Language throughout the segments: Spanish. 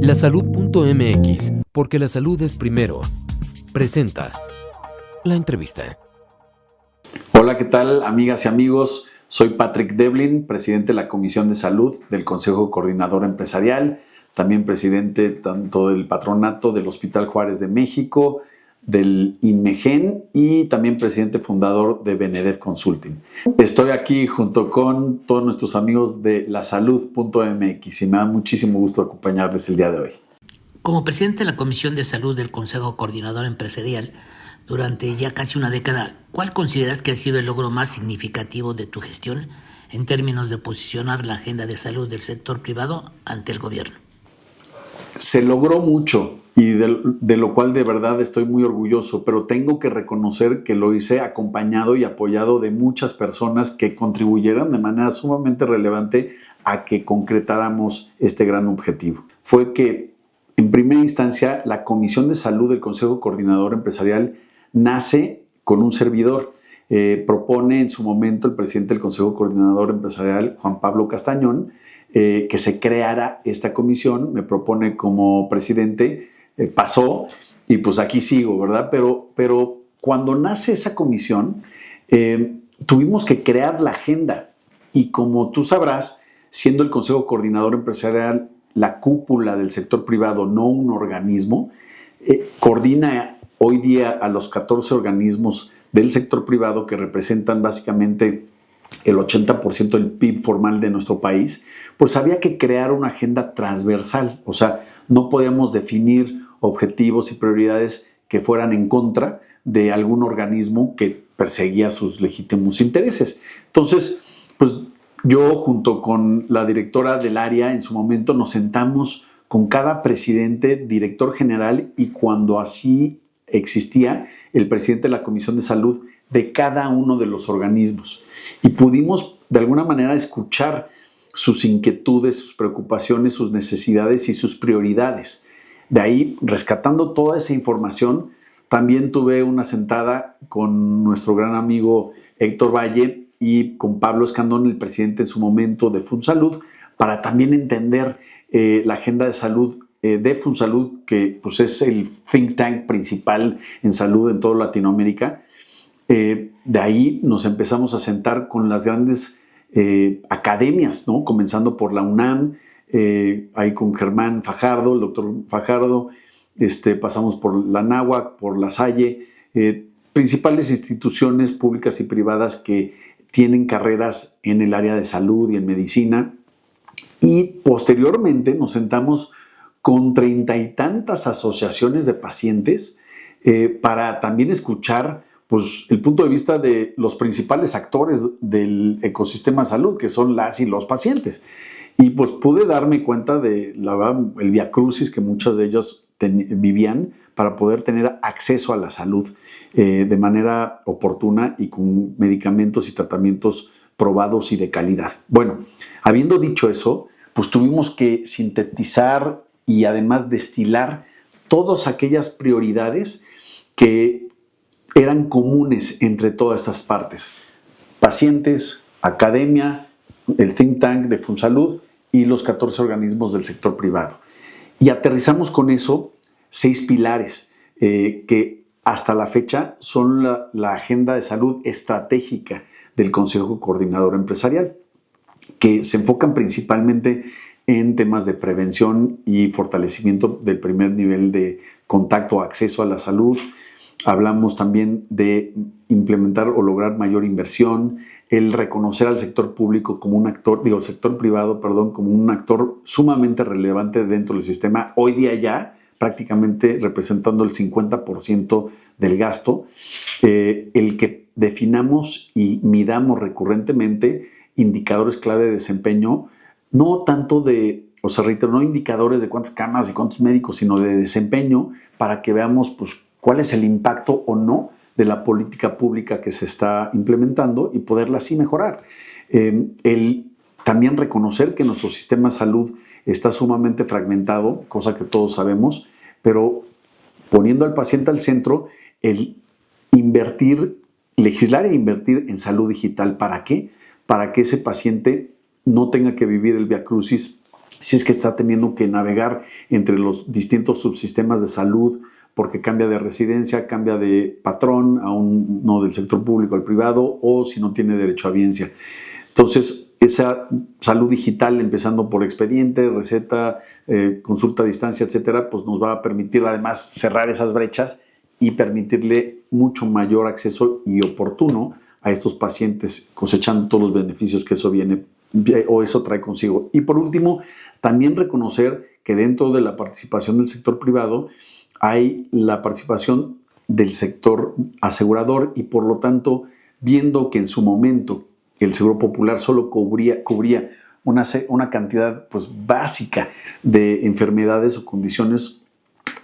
Lasalud.mx, porque la salud es primero. Presenta la entrevista. Hola, ¿qué tal, amigas y amigos? Soy Patrick Devlin, presidente de la Comisión de Salud del Consejo Coordinador Empresarial, también presidente tanto del Patronato del Hospital Juárez de México, del INMEGEN y también presidente fundador de Benedef Consulting. Estoy aquí junto con todos nuestros amigos de Lasalud.mx y me da muchísimo gusto acompañarles el día de hoy. Como presidente de la Comisión de Salud del Consejo Coordinador Empresarial, durante ya casi una década, ¿cuál consideras que ha sido el logro más significativo de tu gestión en términos de posicionar la agenda de salud del sector privado ante el gobierno? Se logró mucho y de lo cual de verdad estoy muy orgulloso, pero tengo que reconocer que lo hice acompañado y apoyado de muchas personas que contribuyeron de manera sumamente relevante a que concretáramos este gran objetivo. Fue que, en primera instancia, la Comisión de Salud del Consejo Coordinador Empresarial nace con un servidor. Propone en su momento el presidente del Consejo Coordinador Empresarial, Juan Pablo Castañón, que se creara esta comisión. Me propone como presidente, pasó y pues aquí sigo, ¿verdad? Pero cuando nace esa comisión, tuvimos que crear la agenda y como tú sabrás, siendo el Consejo Coordinador Empresarial la cúpula del sector privado, no un organismo, coordina hoy día a los 14 organismos del sector privado que representan básicamente el 80% del PIB formal de nuestro país, pues había que crear una agenda transversal. O sea, no podíamos definir objetivos y prioridades que fueran en contra de algún organismo que perseguía sus legítimos intereses. Entonces, pues yo junto con la directora del área en su momento nos sentamos con cada presidente, director general y cuando así existía el presidente de la Comisión de Salud de cada uno de los organismos y pudimos de alguna manera escuchar sus inquietudes, sus preocupaciones, sus necesidades y sus prioridades. De ahí, rescatando toda esa información, también tuve una sentada con nuestro gran amigo Héctor Valle y con Pablo Escandón, el presidente en su momento de FunSalud, para también entender la agenda de salud de FunSalud, que pues, es el think tank principal en salud en toda Latinoamérica. De ahí nos empezamos a sentar con las grandes academias, ¿no? Comenzando por la UNAM, ahí con Germán Fajardo, el doctor Fajardo, pasamos por la Anáhuac, por la Salle, principales instituciones públicas y privadas que tienen carreras en el área de salud y en medicina. Y posteriormente nos sentamos con 30 y tantas asociaciones de pacientes para también escuchar pues, el punto de vista de los principales actores del ecosistema de salud, que son las y los pacientes. Y pues pude darme cuenta de el viacrucis que muchas de ellos vivían para poder tener acceso a la salud de manera oportuna y con medicamentos y tratamientos probados y de calidad. Bueno, habiendo dicho eso, pues tuvimos que sintetizar y además destilar todas aquellas prioridades que eran comunes entre todas estas partes. Pacientes, academia, el think tank de FunSalud y los 14 organismos del sector privado. Y aterrizamos con eso 6 pilares que hasta la fecha son la agenda de salud estratégica del Consejo Coordinador Empresarial, que se enfocan principalmente en temas de prevención y fortalecimiento del primer nivel de contacto o acceso a la salud. Hablamos también de implementar o lograr mayor inversión, el reconocer al sector público como un actor, el sector privado, como un actor sumamente relevante dentro del sistema, hoy día ya prácticamente representando el 50% del gasto, el que definamos y midamos recurrentemente indicadores clave de desempeño, no tanto no indicadores de cuántas camas y cuántos médicos, sino de desempeño para que veamos pues, cuál es el impacto o no de la política pública que se está implementando y poderla así mejorar. También reconocer que nuestro sistema de salud está sumamente fragmentado, cosa que todos sabemos, pero poniendo al paciente al centro, el legislar e invertir en salud digital. ¿Para qué? Para que ese paciente no tenga que vivir el viacrucis si es que está teniendo que navegar entre los distintos subsistemas de salud porque cambia de residencia, cambia de patrón, no del sector público al privado, o si no tiene derecho a biencia. Entonces, esa salud digital, empezando por expediente, receta, consulta a distancia, etcétera, pues nos va a permitir además cerrar esas brechas y permitirle mucho mayor acceso y oportuno a estos pacientes, cosechando todos los beneficios que eso viene o eso trae consigo. Y por último, también reconocer que dentro de la participación del sector privado hay la participación del sector asegurador y por lo tanto, viendo que en su momento el Seguro Popular solo cubría una cantidad pues, básica de enfermedades o condiciones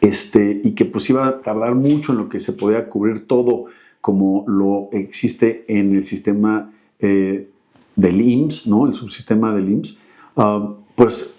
y que pues iba a tardar mucho en lo que se podía cubrir todo como lo existe en el sistema del IMSS, ¿no? El subsistema del IMSS, pues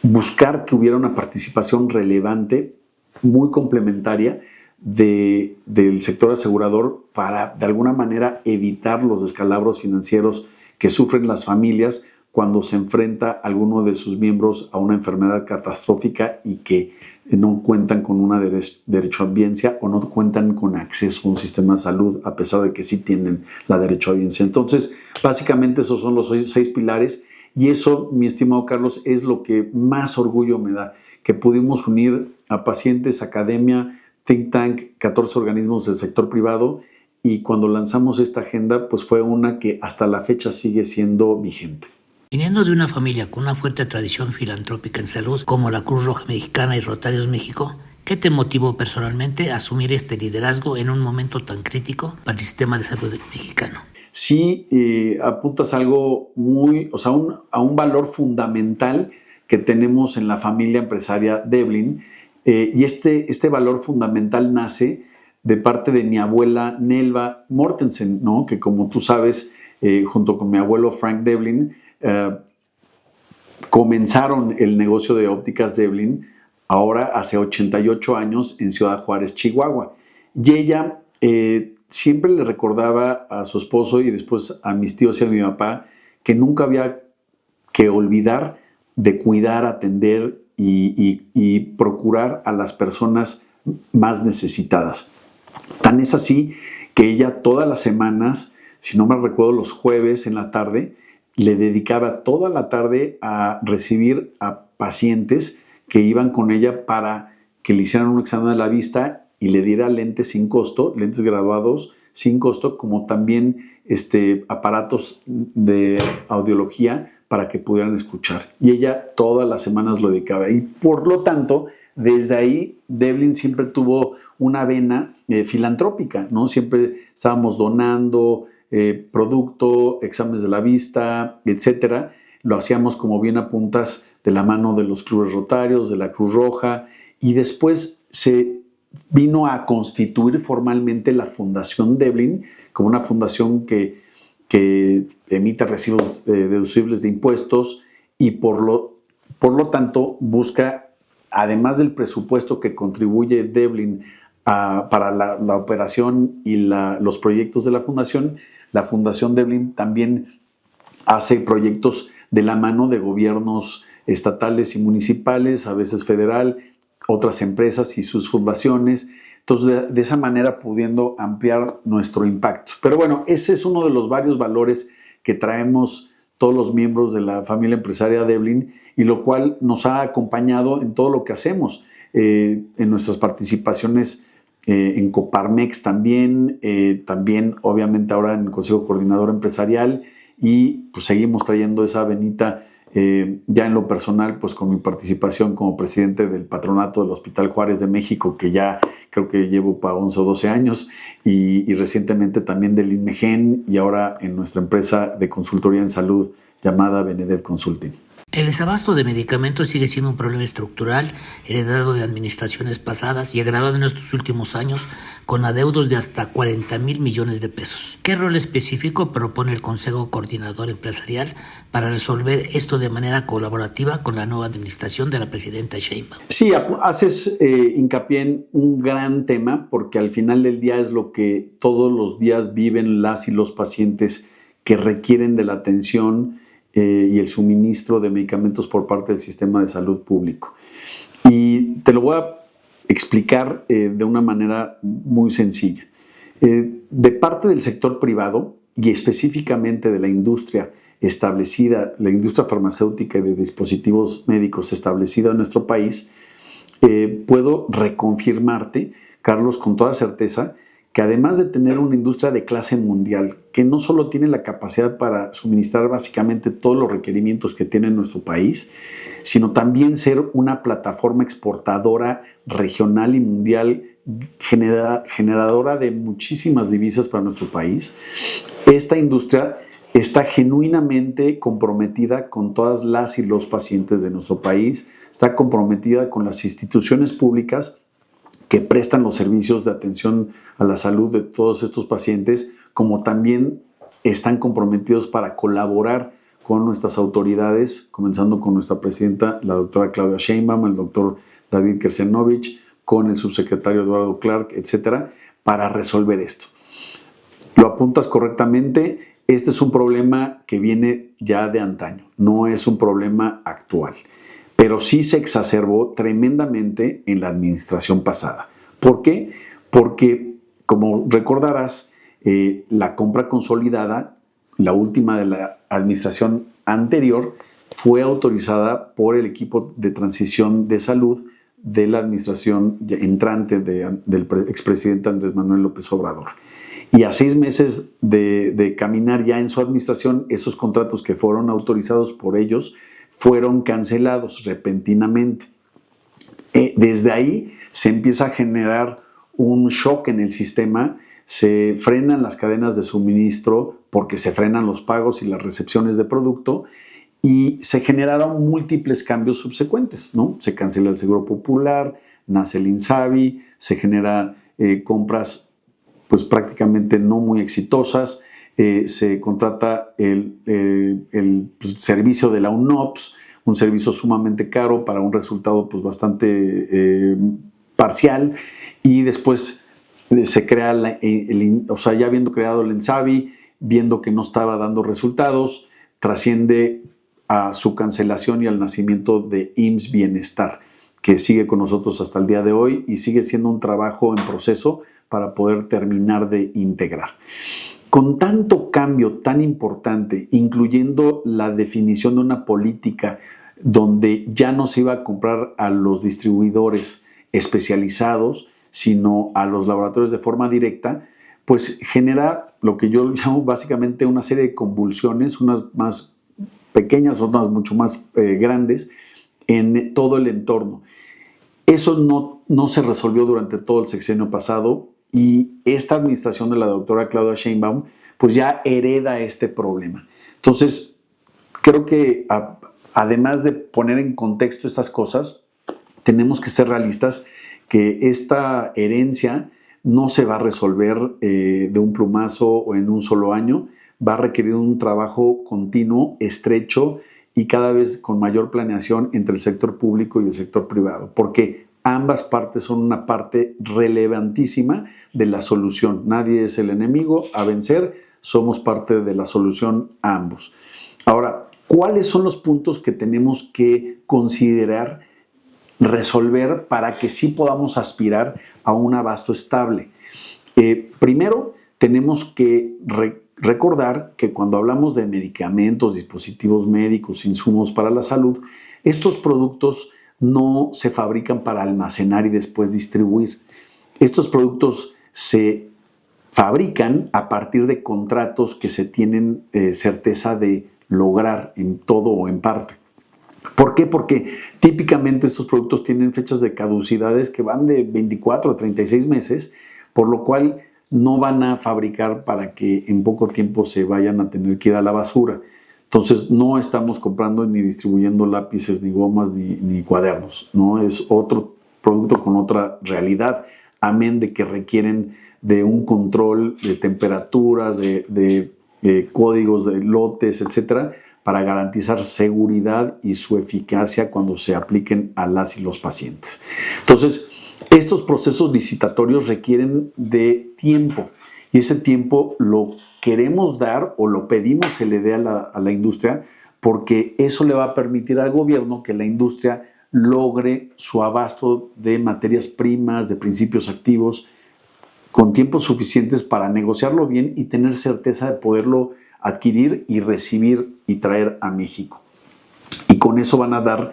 buscar que hubiera una participación relevante, muy complementaria del sector asegurador para de alguna manera evitar los descalabros financieros que sufren las familias cuando se enfrenta alguno de sus miembros a una enfermedad catastrófica y que no cuentan con una derecho a biencia o no cuentan con acceso a un sistema de salud a pesar de que sí tienen la derecho a biencia. Entonces, básicamente esos son los 6 pilares y eso, mi estimado Carlos, es lo que más orgullo me da, que pudimos unir a pacientes, academia, think tank, 14 organismos del sector privado y cuando lanzamos esta agenda, pues fue una que hasta la fecha sigue siendo vigente. Viniendo de una familia con una fuerte tradición filantrópica en salud, como la Cruz Roja Mexicana y Rotarios México, ¿qué te motivó personalmente a asumir este liderazgo en un momento tan crítico para el sistema de salud mexicano? Sí, apuntas algo a un valor fundamental que tenemos en la familia empresaria Devlin, y este valor fundamental nace de parte de mi abuela Nelva Mortensen, ¿no? Que como tú sabes, junto con mi abuelo Frank Devlin, comenzaron el negocio de ópticas Devlin ahora hace 88 años en Ciudad Juárez, Chihuahua. Y ella siempre le recordaba a su esposo y después a mis tíos y a mi papá que nunca había que olvidar de cuidar, atender y procurar a las personas más necesitadas. Tan es así que ella todas las semanas, si no me recuerdo los jueves en la tarde, le dedicaba toda la tarde a recibir a pacientes que iban con ella para que le hicieran un examen de la vista y le diera lentes sin costo, lentes graduados sin costo, como también aparatos de audiología para que pudieran escuchar. Y ella todas las semanas lo dedicaba. Y por lo tanto, desde ahí, Devlin siempre tuvo una vena filantrópica, ¿no? Siempre estábamos donando producto, exámenes de la vista, etcétera. Lo hacíamos, como bien apuntas, de la mano de los clubes rotarios, de la Cruz Roja, y después se vino a constituir formalmente la Fundación Devlin como una fundación que emite recibos deducibles de impuestos y por lo tanto busca, además del presupuesto que contribuye Devlin para la operación y los proyectos de la Fundación Devlin también hace proyectos de la mano de gobiernos estatales y municipales, a veces federal, otras empresas y sus fundaciones. Entonces, de esa manera pudiendo ampliar nuestro impacto. Pero bueno, ese es uno de los varios valores que traemos todos los miembros de la familia empresaria Devlin y lo cual nos ha acompañado en todo lo que hacemos, en nuestras participaciones en Coparmex también obviamente ahora en el Consejo Coordinador Empresarial y pues seguimos trayendo esa venita ya en lo personal, pues con mi participación como presidente del patronato del Hospital Juárez de México, que ya creo que llevo para 11 o 12 años, y recientemente también del INMEGEN y ahora en nuestra empresa de consultoría en salud llamada Benedev Consulting. El desabasto de medicamentos sigue siendo un problema estructural heredado de administraciones pasadas y agravado en estos últimos años con adeudos de hasta 40,000 millones de pesos. ¿Qué rol específico propone el Consejo Coordinador Empresarial para resolver esto de manera colaborativa con la nueva administración de la presidenta Sheinbaum? Sí, haces hincapié en un gran tema porque al final del día es lo que todos los días viven las y los pacientes que requieren de la atención y el suministro de medicamentos por parte del sistema de salud público. Y te lo voy a explicar de una manera muy sencilla. De parte del sector privado y específicamente de la industria establecida, la industria farmacéutica y de dispositivos médicos establecida en nuestro país, puedo reconfirmarte, Carlos, con toda certeza, que además de tener una industria de clase mundial, que no solo tiene la capacidad para suministrar básicamente todos los requerimientos que tiene nuestro país, sino también ser una plataforma exportadora regional y mundial, generadora de muchísimas divisas para nuestro país, esta industria está genuinamente comprometida con todas las y los pacientes de nuestro país, está comprometida con las instituciones públicas que prestan los servicios de atención a la salud de todos estos pacientes, como también están comprometidos para colaborar con nuestras autoridades, comenzando con nuestra presidenta, la doctora Claudia Sheinbaum, el doctor David Kersenovich, con el subsecretario Eduardo Clark, etcétera, para resolver esto. Lo apuntas correctamente, este es un problema que viene ya de antaño, no es un problema actual, pero sí se exacerbó tremendamente en la administración pasada. ¿Por qué? Porque, como recordarás, la compra consolidada, la última de la administración anterior, fue autorizada por el equipo de transición de salud de la administración entrante del expresidente Andrés Manuel López Obrador. Y a 6 meses de caminar ya en su administración, esos contratos que fueron autorizados por ellos fueron cancelados repentinamente. Desde ahí se empieza a generar un shock en el sistema, se frenan las cadenas de suministro porque se frenan los pagos y las recepciones de producto y se generaron múltiples cambios subsecuentes, ¿no? Se cancela el Seguro Popular, nace el INSABI, se generan compras pues prácticamente no muy exitosas, se contrata el servicio de la UNOPS, un servicio sumamente caro para un resultado pues bastante parcial, y después se crea, ya habiendo creado el INSABI, viendo que no estaba dando resultados, trasciende a su cancelación y al nacimiento de IMSS Bienestar, que sigue con nosotros hasta el día de hoy y sigue siendo un trabajo en proceso para poder terminar de integrar. Con tanto cambio tan importante, incluyendo la definición de una política donde ya no se iba a comprar a los distribuidores especializados, sino a los laboratorios de forma directa, pues genera lo que yo llamo básicamente una serie de convulsiones, unas más pequeñas, otras mucho más grandes, en todo el entorno. Eso no se resolvió durante todo el sexenio pasado, y esta administración de la doctora Claudia Sheinbaum pues ya hereda este problema. Entonces, creo que además de poner en contexto estas cosas, tenemos que ser realistas que esta herencia no se va a resolver de un plumazo o en un solo año, va a requerir un trabajo continuo, estrecho y cada vez con mayor planeación entre el sector público y el sector privado. ¿Por qué? Ambas partes son una parte relevantísima de la solución. Nadie es el enemigo a vencer, somos parte de la solución ambos. Ahora, ¿cuáles son los puntos que tenemos que considerar, resolver para que sí podamos aspirar a un abasto estable? Primero, tenemos que recordar que cuando hablamos de medicamentos, dispositivos médicos, insumos para la salud, estos productos no se fabrican para almacenar y después distribuir. Estos productos se fabrican a partir de contratos que se tienen certeza de lograr en todo o en parte. ¿Por qué? Porque típicamente estos productos tienen fechas de caducidades que van de 24 a 36 meses, por lo cual no van a fabricar para que en poco tiempo se vayan a tener que ir a la basura. Entonces, no estamos comprando ni distribuyendo lápices, ni gomas, ni cuadernos, ¿no? Es otro producto con otra realidad, amén de que requieren de un control de temperaturas, de códigos de lotes, etcétera, para garantizar seguridad y su eficacia cuando se apliquen a las y los pacientes. Entonces, estos procesos licitatorios requieren de tiempo, y ese tiempo lo queremos dar o lo pedimos se le dé a la industria porque eso le va a permitir al gobierno que la industria logre su abasto de materias primas, de principios activos, con tiempos suficientes para negociarlo bien y tener certeza de poderlo adquirir y recibir y traer a México. Y con eso van a dar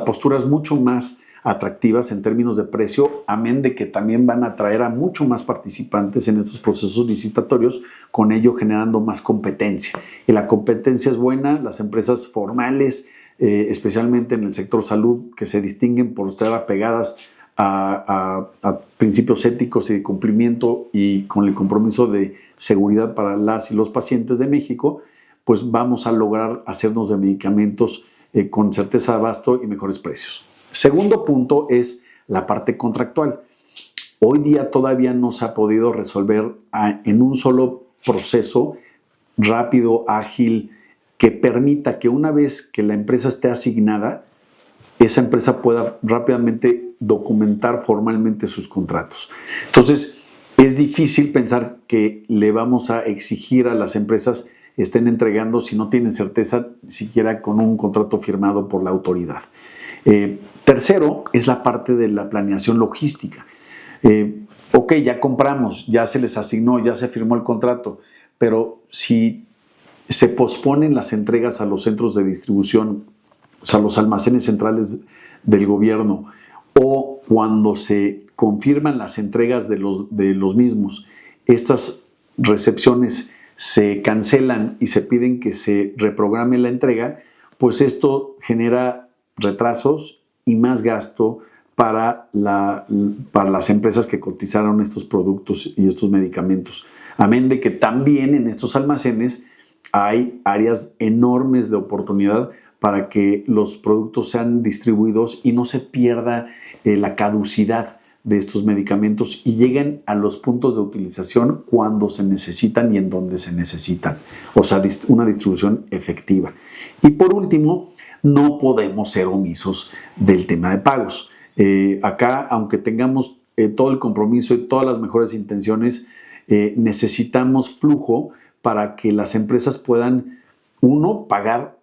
posturas mucho más atractivas en términos de precio, amén de que también van a atraer a mucho más participantes en estos procesos licitatorios, con ello generando más competencia. Y la competencia es buena, las empresas formales, especialmente en el sector salud, que se distinguen por estar apegadas a principios éticos y de cumplimiento y con el compromiso de seguridad para las y los pacientes de México, pues vamos a lograr hacernos de medicamentos con certeza de abasto y mejores precios. Segundo punto es la parte contractual. Hoy día todavía no se ha podido resolver en un solo proceso rápido, ágil, que permita que una vez que la empresa esté asignada, esa empresa pueda rápidamente documentar formalmente sus contratos. Entonces, es difícil pensar que le vamos a exigir a las empresas estén entregando si no tienen certeza siquiera con un contrato firmado por la autoridad. Tercero, es la parte de la planeación logística. Ya compramos, ya se les asignó, ya se firmó el contrato, pero si se posponen las entregas a los centros de distribución, o sea, los almacenes centrales del gobierno, o cuando se confirman las entregas de los mismos, estas recepciones se cancelan y se piden que se reprograme la entrega, pues esto genera retrasos y más gasto para las empresas que cotizaron estos productos y estos medicamentos. Amén de que también en estos almacenes hay áreas enormes de oportunidad para que los productos sean distribuidos y no se pierda la caducidad de estos medicamentos y lleguen a los puntos de utilización cuando se necesitan y en donde se necesitan. O sea, una distribución efectiva. Y por último, no podemos ser omisos del tema de pagos. Acá, aunque tengamos todo el compromiso y todas las mejores intenciones, necesitamos flujo para que las empresas puedan, uno, pagar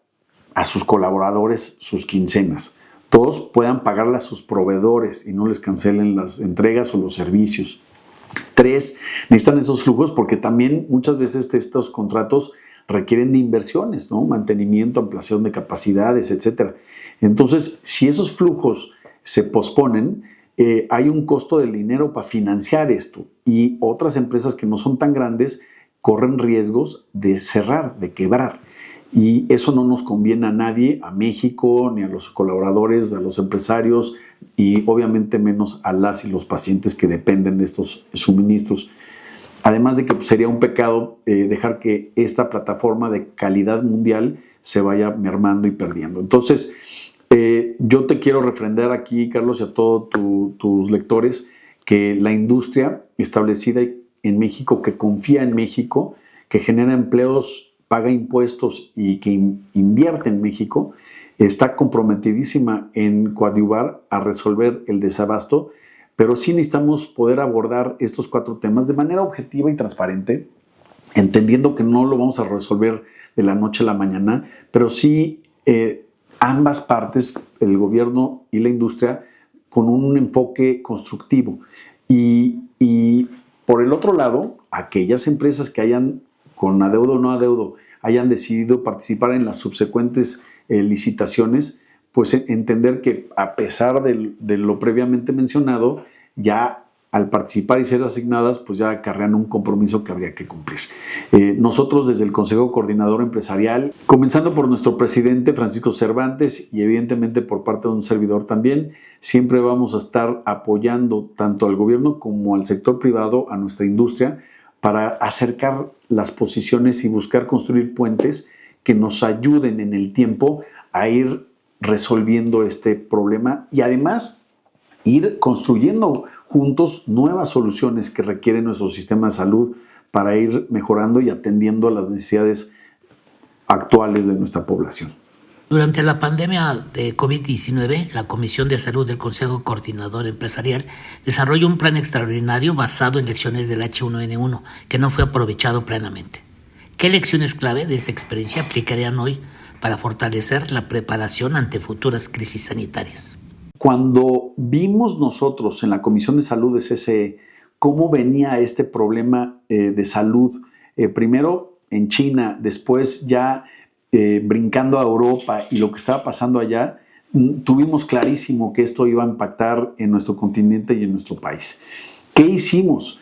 a sus colaboradores sus quincenas. Dos, puedan pagarle a sus proveedores y no les cancelen las entregas o los servicios. Tres, necesitan esos flujos porque también muchas veces estos contratos requieren de inversiones, ¿no? Mantenimiento, ampliación de capacidades, etc. Entonces, si esos flujos se posponen, hay un costo del dinero para financiar esto y otras empresas que no son tan grandes corren riesgos de cerrar, de quebrar. Y eso no nos conviene a nadie, a México, ni a los colaboradores, a los empresarios y obviamente menos a las y los pacientes que dependen de estos suministros. Además de que sería un pecado dejar que esta plataforma de calidad mundial se vaya mermando y perdiendo. Entonces, yo te quiero refrendar aquí, Carlos, y a todos tus lectores, que la industria establecida en México, que confía en México, que genera empleos, paga impuestos y que invierte en México, está comprometidísima en coadyuvar a resolver el desabasto, pero sí necesitamos poder abordar estos 4 temas de manera objetiva y transparente, entendiendo que no lo vamos a resolver de la noche a la mañana, pero sí ambas partes, el gobierno y la industria, con un enfoque constructivo. Y por el otro lado, aquellas empresas que hayan, con adeudo o no adeudo, hayan decidido participar en las subsecuentes licitaciones, pues entender que a pesar de lo previamente mencionado, ya al participar y ser asignadas, pues ya acarrean un compromiso que habría que cumplir. Nosotros desde el Consejo Coordinador Empresarial, comenzando por nuestro presidente Francisco Cervantes y evidentemente por parte de un servidor también, siempre vamos a estar apoyando tanto al gobierno como al sector privado, a nuestra industria, para acercar las posiciones y buscar construir puentes que nos ayuden en el tiempo a ir resolviendo este problema y además ir construyendo juntos nuevas soluciones que requiere nuestro sistema de salud para ir mejorando y atendiendo a las necesidades actuales de nuestra población. Durante la pandemia de COVID-19, la Comisión de Salud del Consejo Coordinador Empresarial desarrolló un plan extraordinario basado en lecciones del H1N1 que no fue aprovechado plenamente. ¿Qué lecciones clave de esa experiencia aplicarían hoy para fortalecer la preparación ante futuras crisis sanitarias? Cuando vimos nosotros en la Comisión de Salud de CCE cómo venía este problema de salud, primero en China, después ya brincando a Europa y lo que estaba pasando allá, tuvimos clarísimo que esto iba a impactar en nuestro continente y en nuestro país. ¿Qué hicimos?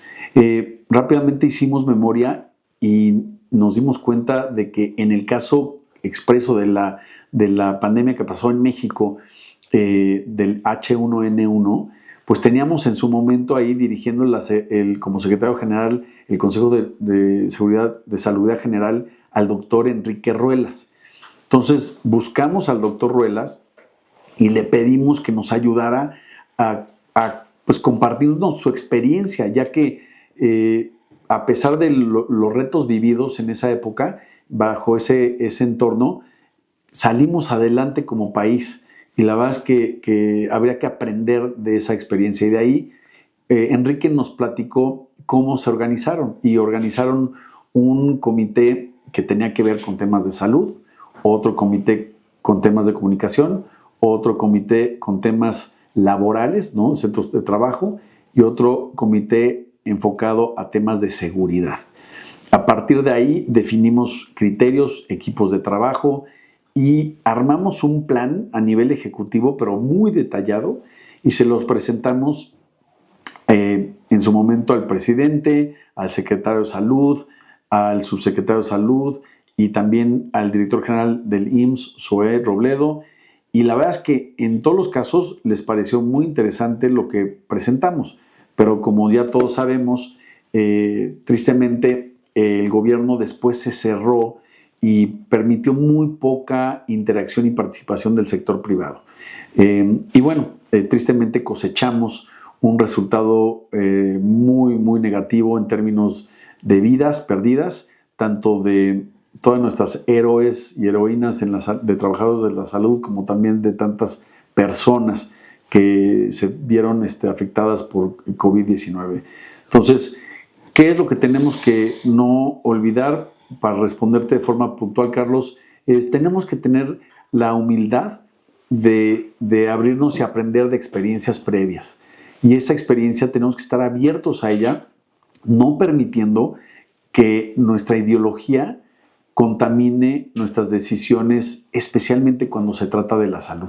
Rápidamente hicimos memoria y nos dimos cuenta de que en el caso expreso de la pandemia que pasó en México, del H1N1, pues teníamos en su momento ahí dirigiendo como secretario general el Consejo de Salubridad General al doctor Enrique Ruelas. Entonces buscamos al doctor Ruelas y le pedimos que nos ayudara a pues compartirnos su experiencia, ya que a pesar de los retos vividos en esa época, bajo ese entorno, salimos adelante como país. Y la verdad es que habría que aprender de esa experiencia. Y de ahí, Enrique nos platicó cómo se organizaron. Y organizaron un comité que tenía que ver con temas de salud, otro comité con temas de comunicación, otro comité con temas laborales, ¿no? Centros de trabajo, y otro comité enfocado a temas de seguridad. A partir de ahí definimos criterios, equipos de trabajo, y armamos un plan a nivel ejecutivo, pero muy detallado, y se los presentamos en su momento al presidente, al secretario de Salud, al subsecretario de Salud y también al director general del IMSS, Zoé Robledo. Y la verdad es que en todos los casos les pareció muy interesante lo que presentamos, pero como ya todos sabemos, tristemente el gobierno después se cerró y permitió muy poca interacción y participación del sector privado. Y bueno, tristemente cosechamos un resultado muy, muy negativo en términos de vidas perdidas, tanto de todas nuestras héroes y heroínas de trabajadores de la salud, como también de tantas personas que se vieron afectadas por COVID-19. Entonces, ¿qué es lo que tenemos que no olvidar? Para responderte de forma puntual, Carlos, tenemos que tener la humildad de abrirnos y aprender de experiencias previas. Y esa experiencia tenemos que estar abiertos a ella, no permitiendo que nuestra ideología contamine nuestras decisiones, especialmente cuando se trata de la salud.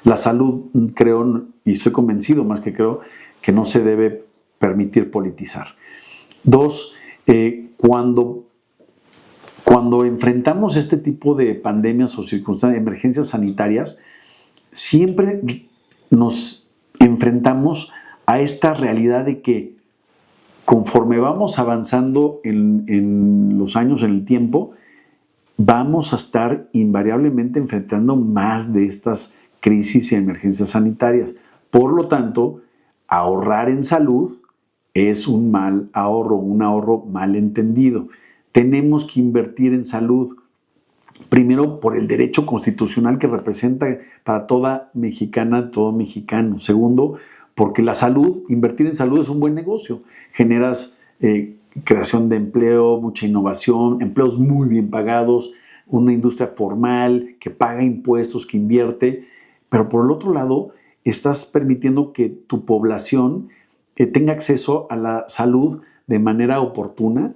La salud, creo, y estoy convencido más que creo, que no se debe permitir politizar. Dos, cuando enfrentamos este tipo de pandemias o circunstancias, emergencias sanitarias, siempre nos enfrentamos a esta realidad de que conforme vamos avanzando en los años, en el tiempo, vamos a estar invariablemente enfrentando más de estas crisis y emergencias sanitarias. Por lo tanto, ahorrar en salud es un mal ahorro, un ahorro mal entendido. Tenemos que invertir en salud, primero por el derecho constitucional que representa para toda mexicana, todo mexicano. Segundo, porque invertir en salud es un buen negocio. Generas creación de empleo, mucha innovación, empleos muy bien pagados, una industria formal que paga impuestos, que invierte. Pero por el otro lado, estás permitiendo que tu población tenga acceso a la salud de manera oportuna,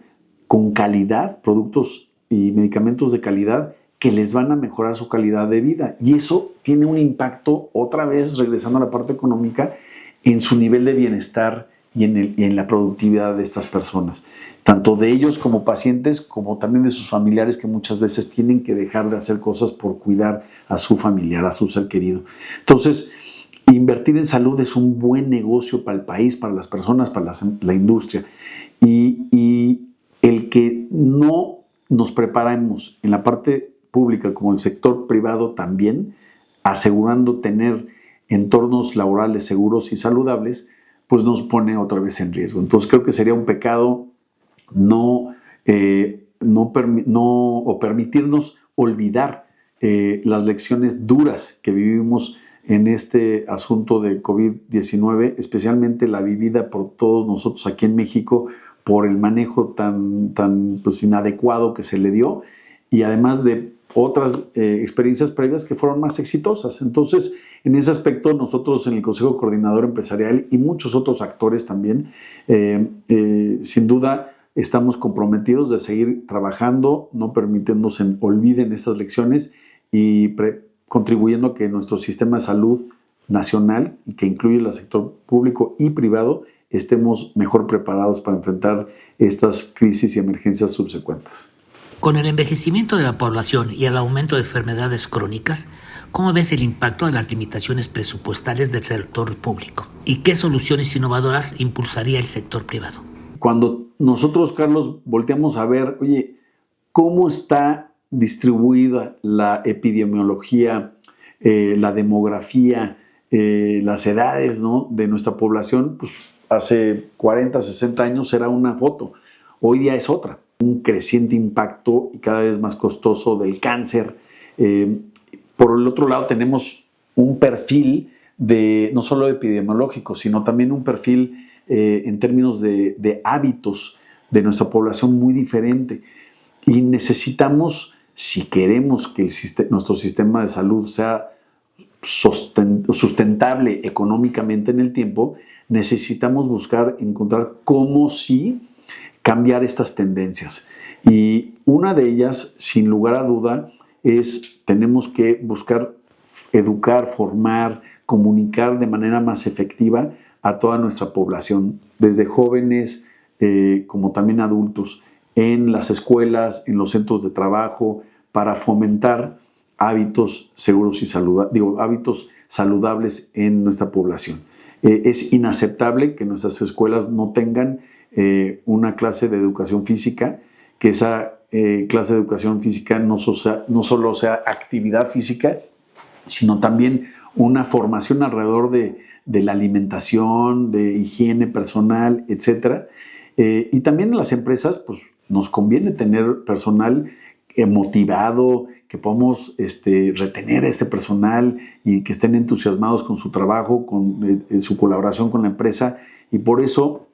con calidad, productos y medicamentos de calidad que les van a mejorar su calidad de vida. Y eso tiene un impacto, otra vez regresando a la parte económica, en su nivel de bienestar y en la productividad de estas personas, tanto de ellos como pacientes, como también de sus familiares, que muchas veces tienen que dejar de hacer cosas por cuidar a su familiar, a su ser querido. Entonces, invertir en salud es un buen negocio para el país, para las personas, para la industria. Y el que no nos preparemos en la parte pública como el sector privado también, asegurando tener entornos laborales seguros y saludables, pues nos pone otra vez en riesgo. Entonces creo que sería un pecado permitirnos olvidar las lecciones duras que vivimos en este asunto de COVID-19, especialmente la vivida por todos nosotros aquí en México por el manejo tan pues, inadecuado que se le dio, y además de otras experiencias previas que fueron más exitosas. Entonces, en ese aspecto, nosotros en el Consejo Coordinador Empresarial y muchos otros actores también, sin duda, estamos comprometidos de seguir trabajando, no permitiendo se olviden estas lecciones y contribuyendo a que nuestro sistema de salud nacional, y que incluye el sector público y privado, estemos mejor preparados para enfrentar estas crisis y emergencias subsecuentes. Con el envejecimiento de la población y el aumento de enfermedades crónicas, ¿cómo ves el impacto de las limitaciones presupuestales del sector público? ¿Y qué soluciones innovadoras impulsaría el sector privado? Cuando nosotros, Carlos, volteamos a ver, oye, ¿cómo está distribuida la epidemiología, la demografía, las edades, ¿no?, de nuestra población? Pues hace 40, 60 años era una foto, hoy día es otra. Un creciente impacto y cada vez más costoso del cáncer. Por el otro lado tenemos un perfil no solo epidemiológico, sino también un perfil en términos de hábitos de nuestra población muy diferente. Y necesitamos, si queremos que nuestro sistema de salud sea sustentable económicamente en el tiempo, necesitamos encontrar cómo sí cambiar estas tendencias. Y una de ellas, sin lugar a duda, tenemos que buscar educar, formar, comunicar de manera más efectiva a toda nuestra población, desde jóvenes como también adultos, en las escuelas, en los centros de trabajo, para fomentar hábitos seguros y hábitos saludables en nuestra población. Es inaceptable que nuestras escuelas no tengan una clase de educación física, que esa clase de educación física no solo sea actividad física, sino también una formación alrededor de la alimentación, de higiene personal, etc. Y también en las empresas, pues nos conviene tener personal motivado, que podamos retener a este personal y que estén entusiasmados con su trabajo, con su colaboración con la empresa, y por eso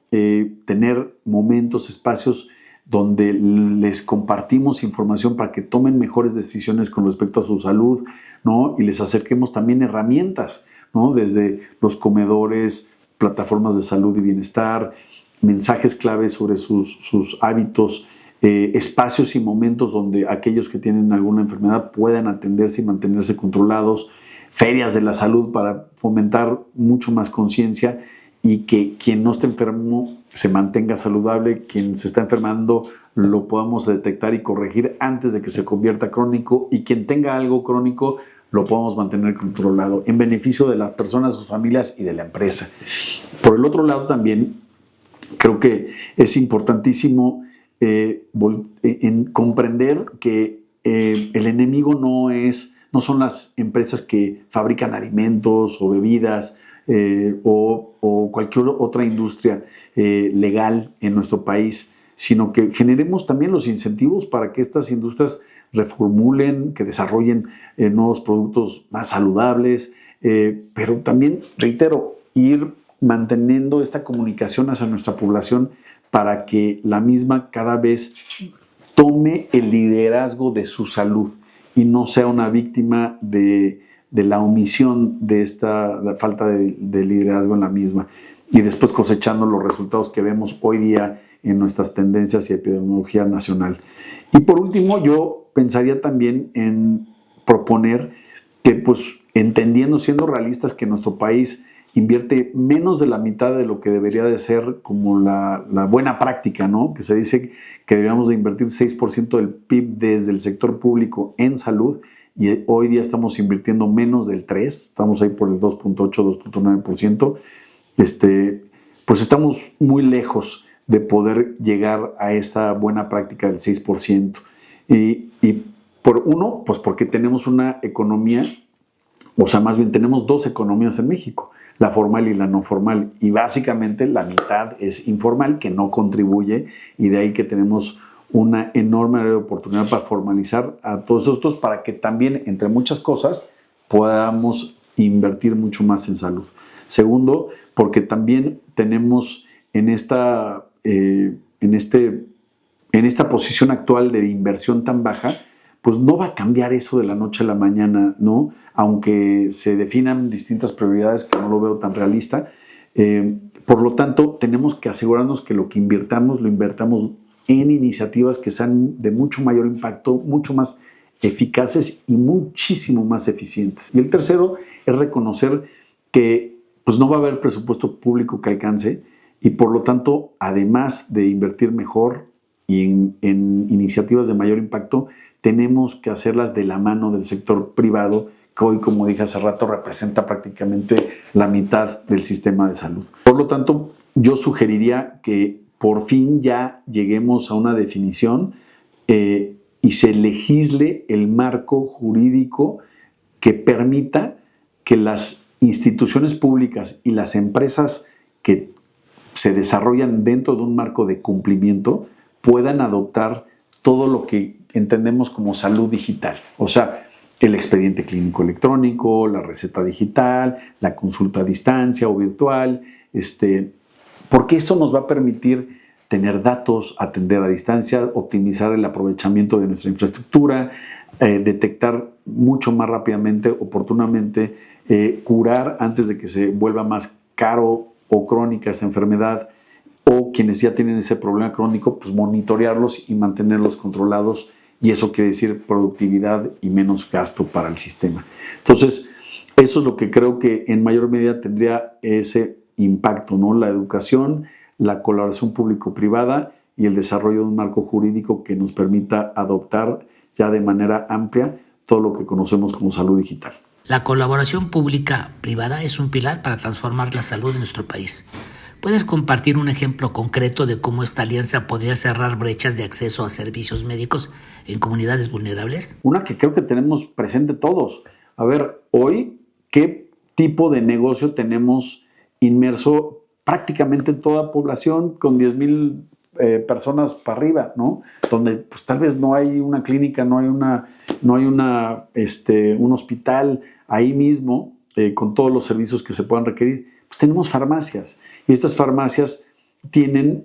tener momentos, espacios donde les compartimos información para que tomen mejores decisiones con respecto a su salud, ¿no? Y les acerquemos también herramientas, ¿no? Desde los comedores, plataformas de salud y bienestar, mensajes claves sobre sus hábitos, espacios y momentos donde aquellos que tienen alguna enfermedad puedan atenderse y mantenerse controlados, ferias de la salud para fomentar mucho más conciencia y que quien no esté enfermo se mantenga saludable, quien se está enfermando lo podamos detectar y corregir antes de que se convierta crónico, y quien tenga algo crónico lo podamos mantener controlado en beneficio de las personas, sus familias y de la empresa. Por el otro lado también creo que es importantísimo comprender que el enemigo no son las empresas que fabrican alimentos o bebidas o cualquier otra industria legal en nuestro país, sino que generemos también los incentivos para que estas industrias reformulen, que desarrollen nuevos productos más saludables, pero también, reitero, ir manteniendo esta comunicación hacia nuestra población para que la misma cada vez tome el liderazgo de su salud y no sea una víctima de la omisión de la falta de liderazgo en la misma, y después cosechando los resultados que vemos hoy día en nuestras tendencias y epidemiología nacional. Y por último, yo pensaría también en proponer que, pues, entendiendo, siendo realistas, que nuestro país invierte menos de la mitad de lo que debería de ser como la buena práctica, ¿no? Que se dice que deberíamos de invertir 6% del PIB desde el sector público en salud, y hoy día estamos invirtiendo menos del 3%, estamos ahí por el 2.8, 2.9%. Pues estamos muy lejos de poder llegar a esta buena práctica del 6%. Y pues porque tenemos una economía, o sea, más bien tenemos dos economías en México, la formal y la no formal, y básicamente la mitad es informal, que no contribuye, y de ahí que tenemos una enorme oportunidad para formalizar a todos estos, para que también, entre muchas cosas, podamos invertir mucho más en salud. Segundo, porque también tenemos en esta en esta posición actual de inversión tan baja, pues no va a cambiar eso de la noche a la mañana, ¿no? Aunque se definan distintas prioridades, que no lo veo tan realista. Por lo tanto, tenemos que asegurarnos que lo que invirtamos, lo invertamos en iniciativas que sean de mucho mayor impacto, mucho más eficaces y muchísimo más eficientes. Y el tercero es reconocer que pues, no va a haber presupuesto público que alcance y por lo tanto, además de invertir mejor y en iniciativas de mayor impacto, tenemos que hacerlas de la mano del sector privado, que hoy, como dije hace rato, representa prácticamente la mitad del sistema de salud. Por lo tanto, yo sugeriría que por fin ya lleguemos a una definición y se legisle el marco jurídico que permita que las instituciones públicas y las empresas que se desarrollan dentro de un marco de cumplimiento puedan adoptar todo lo que entendemos como salud digital. O sea, el expediente clínico electrónico, la receta digital, la consulta a distancia o virtual, porque esto nos va a permitir tener datos, atender a distancia, optimizar el aprovechamiento de nuestra infraestructura, detectar mucho más rápidamente, oportunamente, curar antes de que se vuelva más caro o crónica esta enfermedad, o quienes ya tienen ese problema crónico, pues monitorearlos y mantenerlos controlados, y eso quiere decir productividad y menos gasto para el sistema. Entonces, eso es lo que creo que en mayor medida tendría ese impacto, ¿no? La educación, la colaboración público-privada y el desarrollo de un marco jurídico que nos permita adoptar ya de manera amplia todo lo que conocemos como salud digital. La colaboración pública-privada es un pilar para transformar la salud de nuestro país. ¿Puedes compartir un ejemplo concreto de cómo esta alianza podría cerrar brechas de acceso a servicios médicos en comunidades vulnerables? Una que creo que tenemos presente todos. A ver, hoy, ¿qué tipo de negocio tenemos inmerso prácticamente en toda población con 10,000 personas para arriba, ¿no? Donde pues tal vez no hay una clínica, no hay un hospital ahí mismo con todos los servicios que se puedan requerir. Pues tenemos farmacias y estas farmacias tienen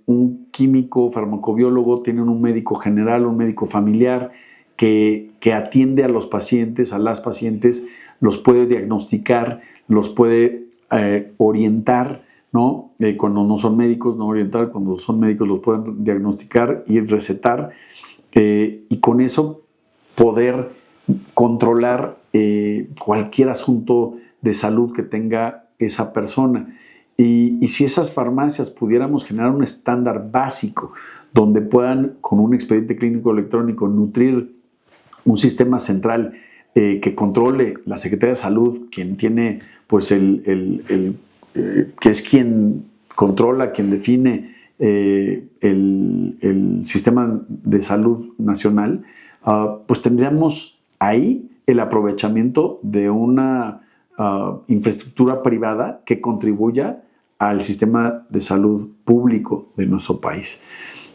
un químico, farmacobiólogo, tienen un médico general, un médico familiar que atiende a los pacientes, a las pacientes, los puede diagnosticar, los puede orientar, ¿no? Cuando no son médicos, no orientar, cuando son médicos los pueden diagnosticar y recetar, y con eso poder controlar cualquier asunto de salud que tenga esa persona. Y si esas farmacias pudiéramos generar un estándar básico donde puedan, con un expediente clínico electrónico, nutrir un sistema central que controle la Secretaría de Salud, quien tiene, pues, que es quien controla, quien define el sistema de salud nacional, pues tendríamos ahí el aprovechamiento de una infraestructura privada que contribuya al sistema de salud público de nuestro país.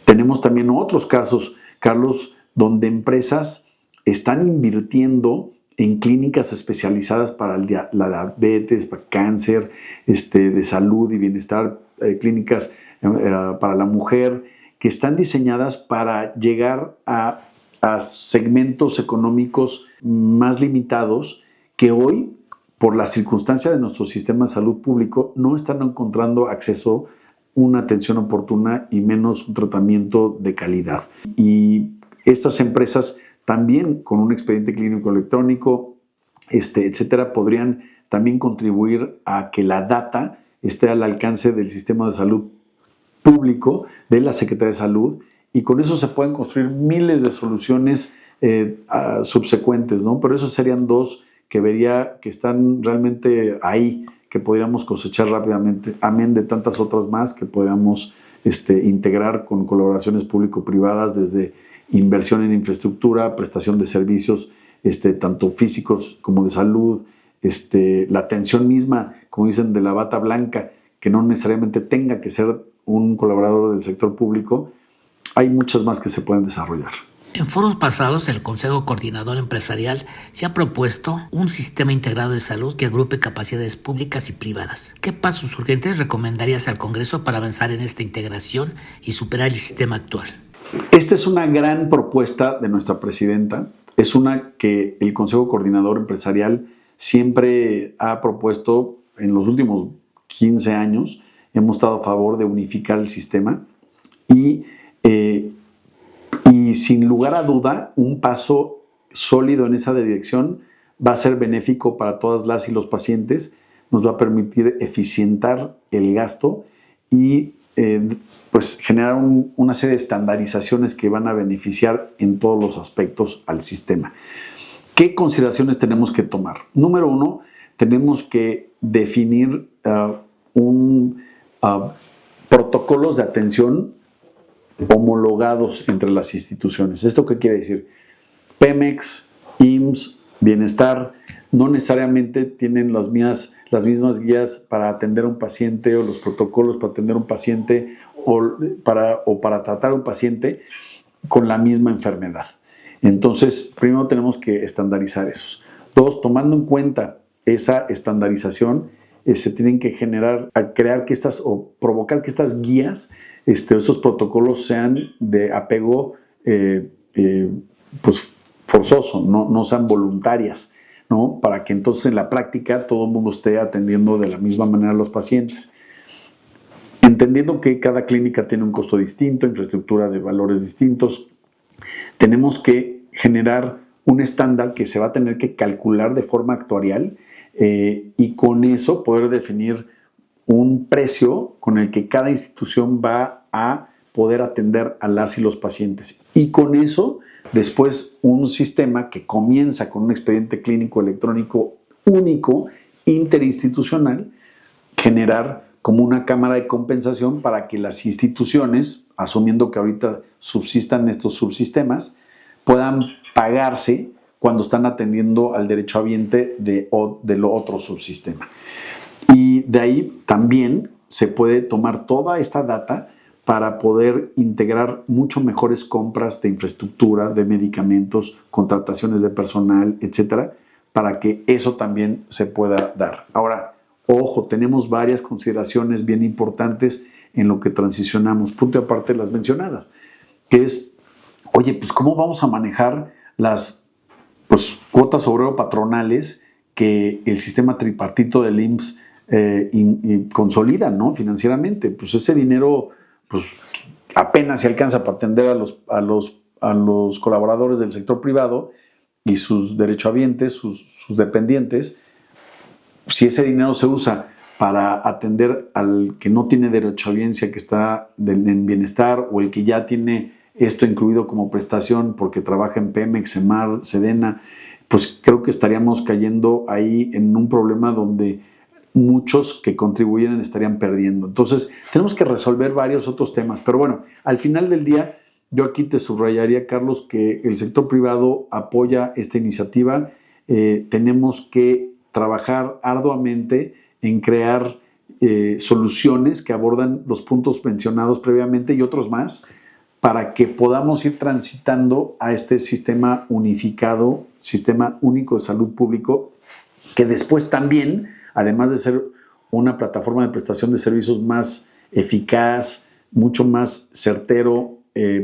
Tenemos también otros casos, Carlos, donde empresas están invirtiendo en clínicas especializadas para la diabetes, para cáncer, de salud y bienestar, clínicas para la mujer, que están diseñadas para llegar a segmentos económicos más limitados que hoy, por la circunstancia de nuestro sistema de salud público, no están encontrando acceso a una atención oportuna y menos un tratamiento de calidad. Y estas empresas también, con un expediente clínico electrónico, etcétera, podrían también contribuir a que la data esté al alcance del sistema de salud público, de la Secretaría de Salud, y con eso se pueden construir miles de soluciones subsecuentes, ¿no? Pero esos serían dos que vería que están realmente ahí, que podríamos cosechar rápidamente, amén de tantas otras más que podríamos integrar con colaboraciones público-privadas, desde inversión en infraestructura, prestación de servicios, tanto físicos como de salud, la atención misma, como dicen, de la bata blanca, que no necesariamente tenga que ser un colaborador del sector público. Hay muchas más que se pueden desarrollar. En foros pasados, el Consejo Coordinador Empresarial se ha propuesto un sistema integrado de salud que agrupe capacidades públicas y privadas. ¿Qué pasos urgentes recomendarías al Congreso para avanzar en esta integración y superar el sistema actual? Esta es una gran propuesta de nuestra presidenta. Es una que el Consejo Coordinador Empresarial siempre ha propuesto en los últimos 15 años. Hemos estado a favor de unificar el sistema y sin lugar a duda, un paso sólido en esa dirección va a ser benéfico para todas las y los pacientes, nos va a permitir eficientar el gasto y pues generar una serie de estandarizaciones que van a beneficiar en todos los aspectos al sistema. ¿Qué consideraciones tenemos que tomar? Número uno, tenemos que definir protocolos de atención homologados entre las instituciones. ¿Esto qué quiere decir? Pemex, IMSS, Bienestar, no necesariamente tienen las mismas guías para atender a un paciente o los protocolos para atender a un paciente o para tratar a un paciente con la misma enfermedad. Entonces, primero tenemos que estandarizar esos. Dos, tomando en cuenta esa estandarización, se tienen que crear o provocar que estas guías, estos protocolos sean de apego pues forzoso, no sean voluntarias, ¿no? Para que entonces en la práctica todo el mundo esté atendiendo de la misma manera a los pacientes. Entendiendo que cada clínica tiene un costo distinto, infraestructura de valores distintos, tenemos que generar un estándar que se va a tener que calcular de forma actuarial y con eso poder definir un precio con el que cada institución va a poder atender a las y los pacientes. Y con eso, después, un sistema que comienza con un expediente clínico electrónico único, interinstitucional, generar como una cámara de compensación para que las instituciones, asumiendo que ahorita subsistan estos subsistemas, puedan pagarse cuando están atendiendo al derechohabiente de lo otro subsistema. Y de ahí también se puede tomar toda esta data para poder integrar mucho mejores compras de infraestructura, de medicamentos, contrataciones de personal, etcétera, para que eso también se pueda dar. Ahora, ojo, tenemos varias consideraciones bien importantes en lo que transicionamos, punto y aparte de las mencionadas, que es, oye, pues ¿cómo vamos a manejar las cuotas obrero-patronales que el sistema tripartito del IMSS consolida, ¿no? Financieramente? Pues ese dinero pues apenas se alcanza para atender a los colaboradores del sector privado y sus derechohabientes, sus dependientes. Si ese dinero se usa para atender al que no tiene derechohabiencia, que está en bienestar, o el que ya tiene esto incluido como prestación porque trabaja en Pemex, Semar, Sedena, pues creo que estaríamos cayendo ahí en un problema donde muchos que contribuyen estarían perdiendo. Entonces, tenemos que resolver varios otros temas. Pero bueno, al final del día, yo aquí te subrayaría, Carlos, que el sector privado apoya esta iniciativa. Tenemos que trabajar arduamente en crear soluciones que abordan los puntos mencionados previamente y otros más para que podamos ir transitando a este sistema unificado, sistema único de salud público, que después también, además de ser una plataforma de prestación de servicios más eficaz, mucho más certero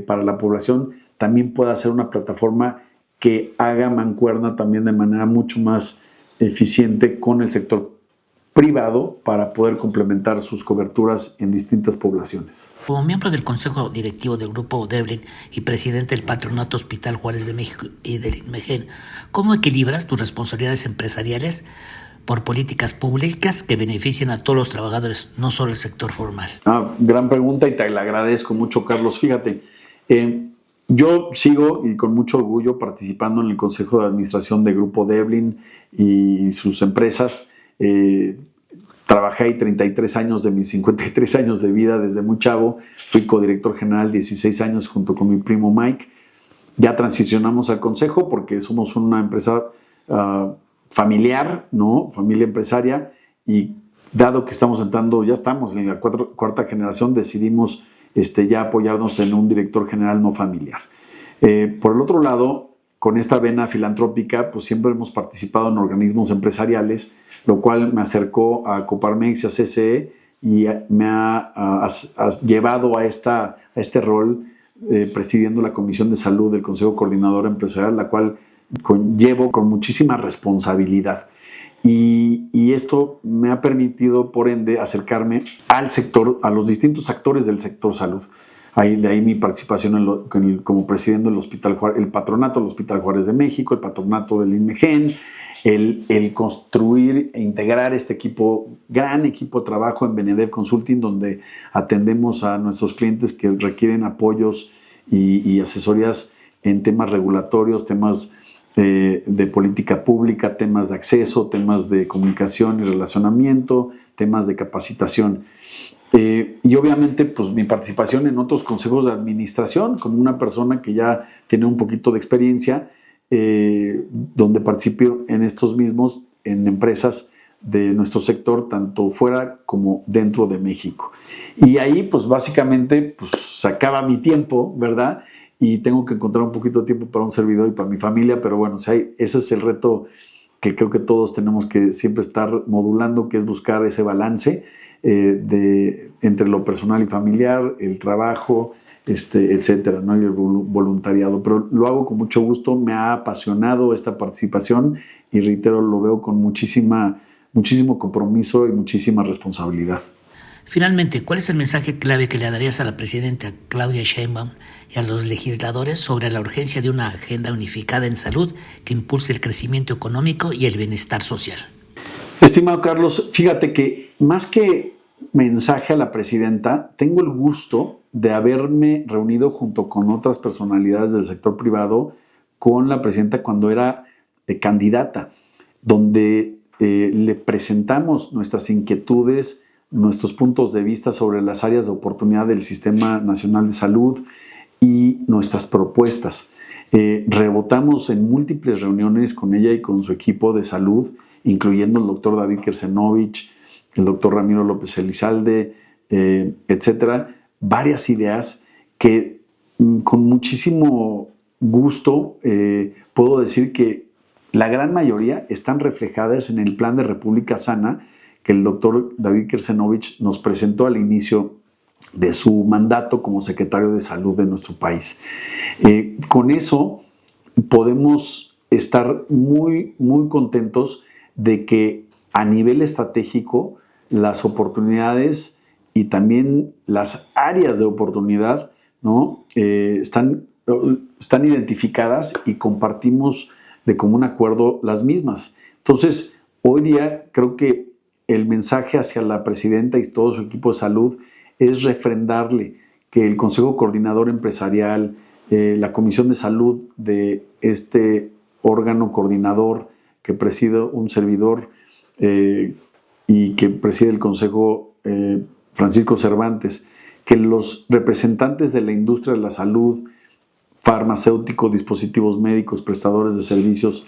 para la población, también pueda ser una plataforma que haga mancuerna también de manera mucho más eficiente con el sector privado para poder complementar sus coberturas en distintas poblaciones. Como miembro del Consejo Directivo del Grupo Devlin y presidente del Patronato Hospital Juárez de México y del INMEGEN, ¿cómo equilibras tus responsabilidades empresariales por políticas públicas que beneficien a todos los trabajadores, no solo el sector formal? Gran pregunta y te la agradezco mucho, Carlos. Fíjate, yo sigo y con mucho orgullo participando en el Consejo de Administración de Grupo Devlin y sus empresas. Trabajé ahí 33 años de mis 53 años de vida desde muy chavo. Fui codirector general 16 años junto con mi primo Mike. Ya transicionamos al consejo porque somos una empresa familiar, ¿no? Familia empresaria, y dado que estamos ya estamos en la cuarta generación, decidimos ya apoyarnos en un director general no familiar. Por el otro lado, con esta vena filantrópica, pues siempre hemos participado en organismos empresariales, lo cual me acercó a Coparmex y a CCE y me ha llevado a este rol presidiendo la Comisión de Salud del Consejo Coordinador Empresarial, la cual llevo con muchísima responsabilidad. Y esto me ha permitido, por ende, acercarme al sector, a los distintos actores del sector salud. De ahí mi participación como presidente del Hospital Juárez, el patronato del Hospital Juárez de México, el patronato del INMEGEN, el construir e integrar este gran equipo de trabajo en Benedev Consulting, donde atendemos a nuestros clientes que requieren apoyos y asesorías en temas regulatorios, temas de política pública, temas de acceso, temas de comunicación y relacionamiento, temas de capacitación. Y obviamente pues mi participación en otros consejos de administración, como una persona que ya tiene un poquito de experiencia, donde participo en estos mismos, en empresas de nuestro sector, tanto fuera como dentro de México. Y ahí pues básicamente pues se acaba mi tiempo, ¿verdad? Y tengo que encontrar un poquito de tiempo para un servidor y para mi familia, pero bueno, ese es el reto que creo que todos tenemos que siempre estar modulando, que es buscar ese balance entre lo personal y familiar, el trabajo, etcétera, ¿no? Y el voluntariado. Pero lo hago con mucho gusto, me ha apasionado esta participación y reitero, lo veo con muchísimo compromiso y muchísima responsabilidad. Finalmente, ¿cuál es el mensaje clave que le darías a la presidenta Claudia Sheinbaum y a los legisladores sobre la urgencia de una agenda unificada en salud que impulse el crecimiento económico y el bienestar social? Estimado Carlos, fíjate que más que mensaje a la presidenta, tengo el gusto de haberme reunido junto con otras personalidades del sector privado con la presidenta cuando era candidata, donde le presentamos nuestras inquietudes, nuestros puntos de vista sobre las áreas de oportunidad del Sistema Nacional de Salud y nuestras propuestas. Rebotamos en múltiples reuniones con ella y con su equipo de salud, incluyendo el doctor David Kersenovich, el doctor Ramiro López Elizalde, etcétera, varias ideas que con muchísimo gusto puedo decir que la gran mayoría están reflejadas en el Plan de República Sana que el doctor David Kersenovich nos presentó al inicio de su mandato como secretario de Salud de nuestro país. Con eso podemos estar muy, muy contentos de que a nivel estratégico las oportunidades y también las áreas de oportunidad, ¿no? están identificadas y compartimos de común acuerdo las mismas. Entonces, hoy día creo que el mensaje hacia la presidenta y todo su equipo de salud es refrendarle que el Consejo Coordinador Empresarial, la Comisión de Salud de este órgano coordinador que preside un servidor y que preside el Consejo Francisco Cervantes, que los representantes de la industria de la salud, farmacéuticos, dispositivos médicos, prestadores de servicios,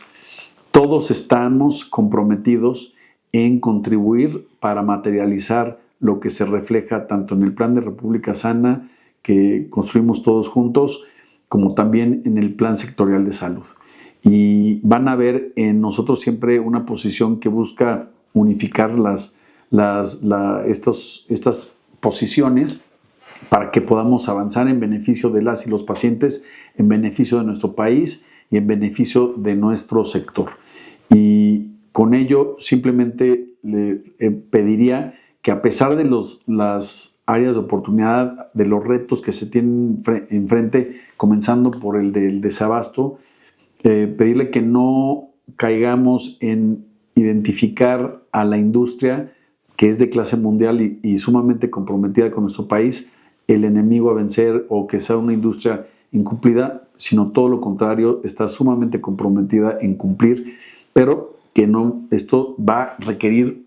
todos estamos comprometidos en contribuir para materializar lo que se refleja tanto en el Plan de República Sana que construimos todos juntos, como también en el Plan Sectorial de Salud. Y van a ver en nosotros siempre una posición que busca unificar estas posiciones para que podamos avanzar en beneficio de las y los pacientes, en beneficio de nuestro país y en beneficio de nuestro sector. Y con ello simplemente le pediría que a pesar de las áreas de oportunidad, de los retos que se tienen enfrente, comenzando por el del desabasto, pedirle que no caigamos en identificar a la industria que es de clase mundial y sumamente comprometida con nuestro país, el enemigo a vencer o que sea una industria incumplida, sino todo lo contrario, está sumamente comprometida en cumplir, pero que no, esto va a requerir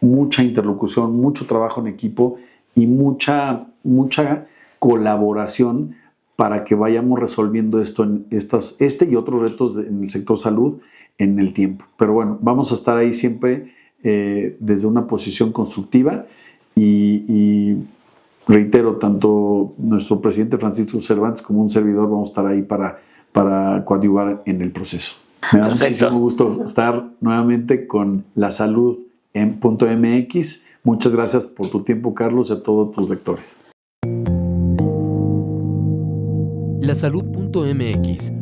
mucha interlocución, mucho trabajo en equipo y mucha colaboración para que vayamos resolviendo esto y otros retos en el sector salud en el tiempo. Pero bueno, vamos a estar ahí siempre desde una posición constructiva y reitero, tanto nuestro presidente Francisco Cervantes como un servidor vamos a estar ahí para coadyuvar en el proceso. Me da muchísimo gusto estar nuevamente con La Salud en .mx. Muchas gracias por tu tiempo, Carlos, y a todos tus lectores. Lasalud.mx